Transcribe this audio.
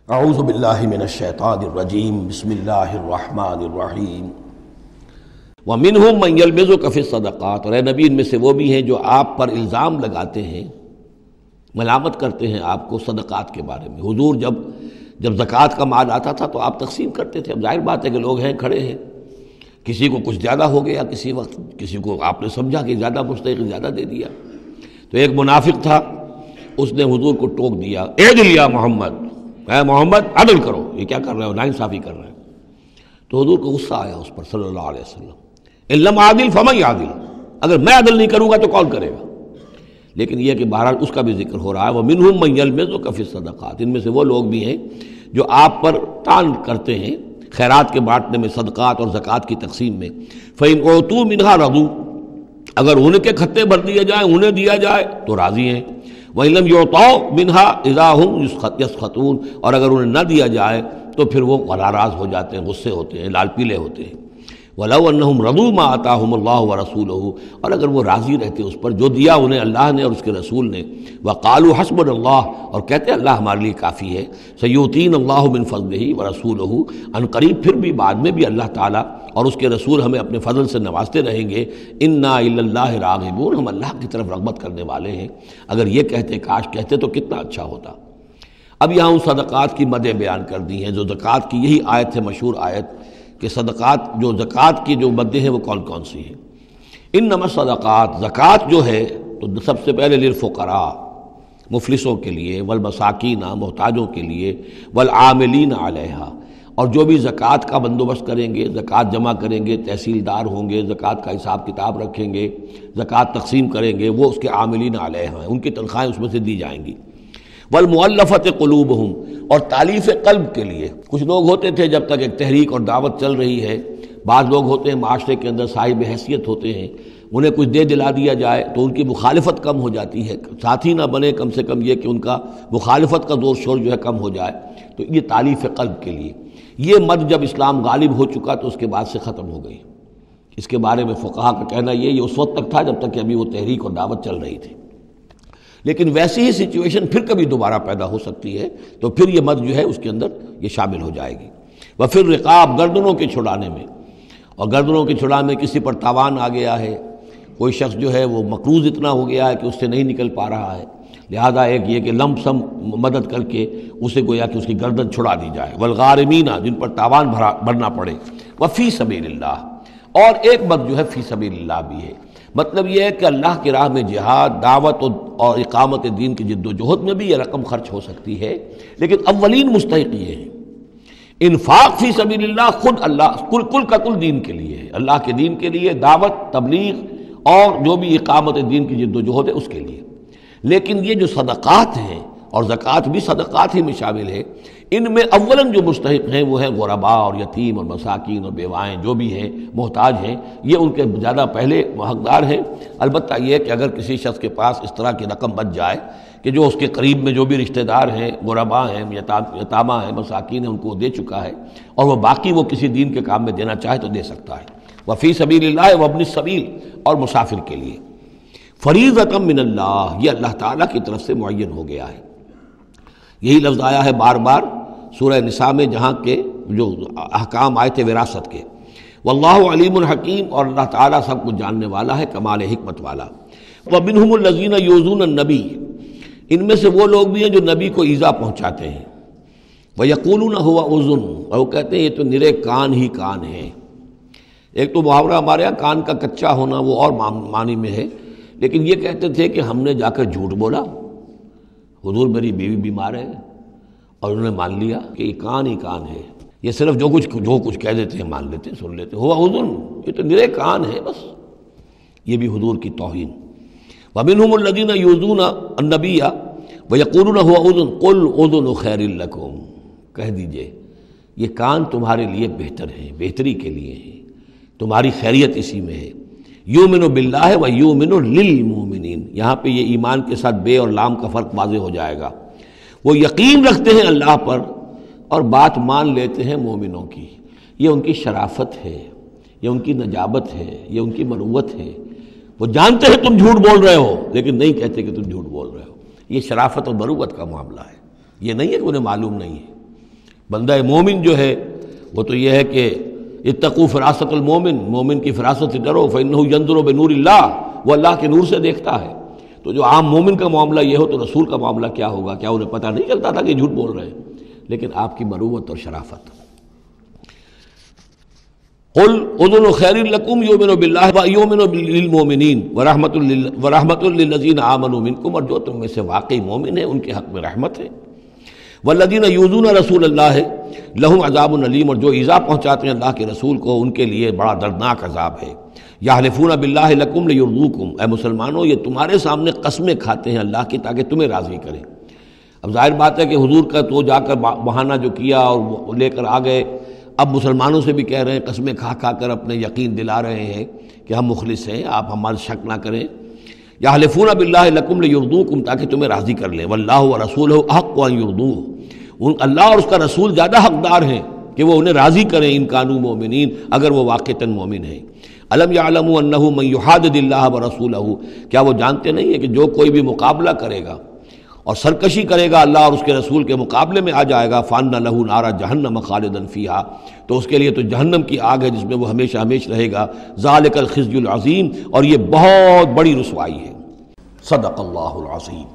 اعوذ باللہ من الشیطان الرجیم بسم اللہ الرحمن الرحیم ومنہم من یلمزک فی الصدقات، اور اے نبی ان میں سے وہ بھی ہیں جو آپ پر الزام لگاتے ہیں، ملامت کرتے ہیں آپ کو صدقات کے بارے میں۔ حضور جب زکوٰۃ کا مال آتا تھا تو آپ تقسیم کرتے تھے۔ اب ظاہر بات ہے کہ لوگ ہیں کھڑے ہیں، کسی کو کچھ زیادہ ہو گیا، کسی وقت کسی کو آپ نے سمجھا کہ زیادہ مستحق زیادہ دے دیا۔ تو ایک منافق تھا، اس نے حضور کو ٹوک دیا، اعدل یا محمد، اے محمد عدل کرو، یہ کیا کر رہے ہو، ناانصافی کر رہے ہیں۔ تو حضور کو غصہ آیا اس پر صلی اللہ علیہ وسلم، ان لم عادل فمن یعدل، اگر میں عدل نہیں کروں گا تو کون کرے گا؟ لیکن یہ کہ بہرحال اس کا بھی ذکر ہو رہا ہے، وَمِنْهُمْ مَنْ يَلْمِزُكَ فِي الصَّدَقَاتِ، ان میں سے وہ لوگ بھی ہیں جو آپ پر طعن کرتے ہیں خیرات کے بانٹنے میں، صدقات اور زکوٰۃ کی تقسیم میں۔ فَإِنْ أُوتُوا مِنْهَا رَضُوا، اگر ان کے کھتے بھر دیے جائیں، انہیں دیا جائے تو راضی ہیں۔ وَإِنْ لَمْ يُعْطَوْا مِنْهَا إِذَا هُمْ يَسْخَطُونَ، اور اگر انہیں نہ دیا جائے تو پھر وہ ناراض ہو جاتے ہیں، غصے ہوتے ہیں، لال پیلے ہوتے ہیں۔ وَلَوْ أَنَّهُمْ رَضُوا مَا آتَاهُمُ اللَّهُ وَرَسُولُهُ، اور اگر وہ راضی رہتے اس پر جو دیا انہیں اللہ نے اور اس کے رسول نے، وَقَالُوا حَسْبُنَا اللَّهُ، اور کہتے اللہ ہمارے لیے کافی ہے، سَيُؤْتِينَا اللَّهُ مِنْ فَضْلِهِ وَرَسُولُهُ، ان قریب پھر بھی بعد میں بھی اللہ تعالیٰ اور اس کے رسول ہمیں اپنے فضل سے نوازتے رہیں گے۔ اِنَّا إِلَى اللَّهِ راغبون، ہم اللہ کی طرف رغبت کرنے والے ہیں۔ اگر یہ کہتے، کاش کہتے تو کتنا اچھا ہوتا۔ اب یہاں ان صدقات کی مدیں بیان کر دی ہیں جو زکوٰۃ کی، یہی آیت ہے مشہور آیت کہ صدقات جو زکوٰۃ کی جو مدیں ہیں وہ کون کون سی ہیں۔ انما الصدقات، زکوٰۃ جو ہے تو سب سے پہلے للفقراء، مفلسوں کے لیے، والمساکین، محتاجوں کے لیے، والعاملین علیہا، اور جو بھی زکوٰۃ کا بندوبست کریں گے، زکوٰۃ جمع کریں گے، تحصیلدار ہوں گے، زکوٰۃ کا حساب کتاب رکھیں گے، زکوٰۃ تقسیم کریں گے، وہ اس کے عاملین علیہا ہیں، ان کی تنخواہیں اس میں سے دی جائیں گی۔ والمؤلفۃ قلوبہم، اور تالیف قلب کے لیے، کچھ لوگ ہوتے تھے جب تک ایک تحریک اور دعوت چل رہی ہے، بعض لوگ ہوتے ہیں معاشرے کے اندر صاحب حیثیت ہوتے ہیں، انہیں کچھ دے دلا دیا جائے تو ان کی مخالفت کم ہو جاتی ہے، ساتھی نہ بنے، کم سے کم یہ کہ ان کا مخالفت کا زور شور جو ہے کم ہو جائے، تو یہ تالیف قلب کے لیے۔ یہ مد جب اسلام غالب ہو چکا تو اس کے بعد سے ختم ہو گئی۔ اس کے بارے میں فقہا کا کہنا یہ اس وقت تک تھا جب تک کہ ابھی وہ تحریک اور دعوت چل رہی تھی، لیکن ویسی ہی سچویشن پھر کبھی دوبارہ پیدا ہو سکتی ہے تو پھر یہ مد جو ہے اس کے اندر یہ شامل ہو جائے گی۔ وفر رقاب، گردنوں کے چھڑانے میں، اور گردنوں کے چھڑانے میں کسی پر تاوان آ گیا ہے، کوئی شخص جو ہے وہ مقروض اتنا ہو گیا ہے کہ اس سے نہیں نکل پا رہا ہے، لہذا ایک یہ کہ لم سم مدد کر کے اسے گویا کہ اس کی گردن چھڑا دی جائے۔ والغارمین، جن پر تاوان بھرنا پڑے۔ وفی سبیل اللہ، اور ایک مد جو ہے فی سبیل اللہ بھی ہے، مطلب یہ ہے کہ اللہ کی راہ میں جہاد، دعوت اور اقامت دین کی جد و جہد میں بھی یہ رقم خرچ ہو سکتی ہے، لیکن اولین مستحق یہ ہے۔ انفاق فی سبیل اللہ خود اللہ کل کا کل دین کے لیے ہے، اللہ کے دین کے لیے، دعوت، تبلیغ اور جو بھی اقامت دین کی جد و جہد ہے اس کے لیے۔ لیکن یہ جو صدقات ہیں، اور زکوٰۃ بھی صدقات ہی میں شامل ہے، ان میں اولاً جو مستحق ہیں وہ ہیں غرباء اور یتیم اور مساکین اور بیوائیں، جو بھی ہیں محتاج ہیں، یہ ان کے زیادہ پہلے حقدار ہیں۔ البتہ یہ کہ اگر کسی شخص کے پاس اس طرح کی رقم بچ جائے کہ جو اس کے قریب میں جو بھی رشتہ دار ہیں، غرباء ہیں، یتامہ ہیں، مساکین ہیں، ان کو دے چکا ہے، اور وہ باقی وہ کسی دین کے کام میں دینا چاہے تو دے سکتا ہے۔ وفی سبیل اللہ وابن السبیل، اور مسافر کے لیے۔ فریضۃ من اللہ، یہ اللہ تعالیٰ کی طرف سے معین ہو گیا ہے۔ یہی لفظ آیا ہے بار بار سورہ نساء میں، جہاں کے جو احکام آئے تھے وراثت کے۔ واللہ علیم الحکیم، اور اللہ تعالیٰ سب کچھ جاننے والا ہے، کمال حکمت والا۔ ومنہم الذین یؤذون النبی، ان میں سے وہ لوگ بھی ہیں جو نبی کو ایذا پہنچاتے ہیں۔ ویقولون هو اذن، اور وہ کہتے ہیں یہ تو نرے کان ہی کان ہیں۔ ایک تو محاورہ ہمارے یہاں کان کا کچا ہونا وہ اور معنی میں ہے، لیکن یہ کہتے تھے کہ ہم نے جا کر جھوٹ بولا، حضور میری بیوی بیمار ہے، اور انہوں نے مان لیا کہ یہ کان ہی کان ہے، یہ صرف جو کچھ کہہ دیتے ہیں مان لیتے ہیں، سن لیتے ہیں، ہوا اذن، یہ تو نرے کان ہے بس۔ یہ بھی حضور کی توہین۔ ومنہم الذین یؤذون النبی ویقولون هو اذن قل اذن خیر لکم، کہہ دیجئے یہ کان تمہارے لیے بہتر ہیں، بہتری کے لیے ہیں، تمہاری خیریت اسی میں ہے۔ یؤمن باللہ و یؤمن للمؤمنین، یہاں پہ یہ ایمان کے ساتھ بے اور لام کا فرق واضح ہو جائے گا۔ وہ یقین رکھتے ہیں اللہ پر اور بات مان لیتے ہیں مومنوں کی، یہ ان کی شرافت ہے، یہ ان کی نجابت ہے، یہ ان کی مروت ہے۔ وہ جانتے ہیں تم جھوٹ بول رہے ہو لیکن نہیں کہتے کہ تم جھوٹ بول رہے ہو، یہ شرافت اور مروت کا معاملہ ہے، یہ نہیں ہے کہ انہیں معلوم نہیں ہے۔ بندہ مومن جو ہے وہ تو یہ ہے کہ اتقوا فراست المومن، مومن کی فراست سے ڈرو، فإنہ ينظر بنور اللہ، وہ اللہ کے نور سے دیکھتا ہے۔ تو جو عام مومن کا معاملہ یہ ہو تو رسول کا معاملہ کیا ہوگا؟ کیا انہیں پتہ نہیں چلتا تھا کہ جھوٹ بول رہے ہیں؟ لیکن آپ کی مروت اور شرافت۔ قل اذن خیر لکم یؤمن باللہ ویؤمن للمؤمنین ورحمۃ للذین آمنوا منکم، اور جو تم میں سے واقعی مومن ہیں ان کے حق میں رحمت ہے۔ والذین یؤذون رسول اللہ لہم عذاب علیم، اور جو ایذا پہنچاتے ہیں اللہ کے رسول کو ان کے لیے بڑا دردناک عذاب ہے۔ یحلفون باللہ لکم لیرضوکم، اے مسلمانوں یہ تمہارے سامنے قسمیں کھاتے ہیں اللہ کی تاکہ تمہیں راضی کریں۔ اب ظاہر بات ہے کہ حضور کا تو جا کر بہانہ جو کیا اور وہ لے کر آ گئے، اب مسلمانوں سے بھی کہہ رہے ہیں، قسمیں کھا کھا کر اپنے یقین دلا رہے ہیں کہ ہم مخلص ہیں، آپ ہمارے شک نہ کریں۔ یحلفون باللہ لکم لیرضوکم، تاکہ تمہیں راضی کر لیں۔ واللہ ورسولہ احق ان یرضوہ، اللہ اور اس کا رسول زیادہ حقدار ہیں کہ وہ انہیں راضی کریں، ان کانوا مومنین، اگر وہ واقعتاً مومن ہیں۔ الم یعلموا انہ من یحادد اللہ ورسولہ، کیا وہ جانتے نہیں ہیں کہ جو کوئی بھی مقابلہ کرے گا اور سرکشی کرے گا اللہ اور اس کے رسول کے مقابلے میں آ جائے گا، فان لہ نار جہنم خالدا فیہا، تو اس کے لیے تو جہنم کی آگ ہے جس میں وہ ہمیشہ ہمیشہ رہے گا۔ ذالک الخزی العظیم، اور یہ بہت بڑی رسوائی ہے۔ صدق اللہ العظیم۔